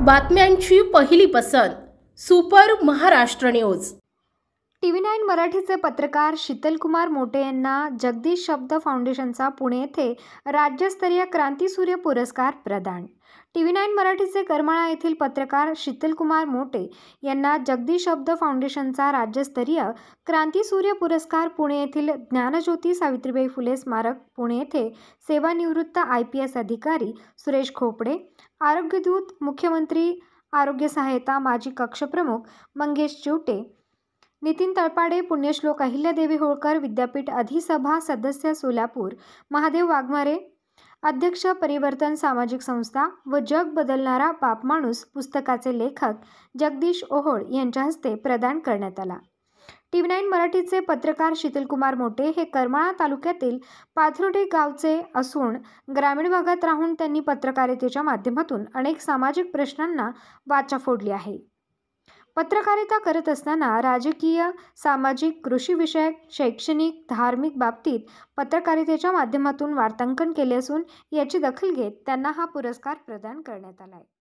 बातम्यांची पहिली पसंत सुपर महाराष्ट्र न्यूज। TV9 मराठीचे पत्रकार शीतलकुमार मोटे यांना जगदीश शब्द फाउंडेशनचा पुणे येथे राज्यस्तरीय क्रांतीसूर्य पुरस्कार प्रदान। TV9 मराठीचे करमाळा येथील पत्रकार शीतलकुमार मोटे यांना जगदीश शब्द फाउंडेशनचा राज्यस्तरीय क्रांतीसूर्य पुरस्कार पुणे येथील ज्ञानज्योती सावित्रीबाई फुले स्मारक पुणे येथे सेवानिवृत्त IPS अधिकारी सुरेश खोपडे, आरोग्यदूत मुख्यमंत्री आरोग्य सहायता माजी कक्षप्रमुख मंगेश चिवटे, नितीन तळपाडे, पुण्यश्लोक अहिल्यादेवी होळकर विद्यापीठ अधिसभा सदस्य सोलापूर, महादेव वाघमारे अध्यक्ष परिवर्तन सामाजिक संस्था व जग बदलणारा बापमाणूस पुस्तकाचे लेखक जगदीश ओहोळ यांच्या हस्ते प्रदान करण्यात आला। TV9 मराठीचे पत्रकार शीतलकुमार मोटे हे करमाळा तालुक्यातील पाथर्डी गावचे असून ग्रामीण भागात राहून त्यांनी पत्रकारितेच्या माध्यमातून अनेक सामाजिक प्रश्नांना वाचा फोडली आहे। पत्रकारिता करत असताना राजकीय, सामाजिक, कृषी विषयक, शैक्षणिक, धार्मिक बाबतीत पत्रकारितेच्या माध्यमातून वार्तांकन केले असून याची दखल घेत त्यांना हा पुरस्कार प्रदान करण्यात आला आहे।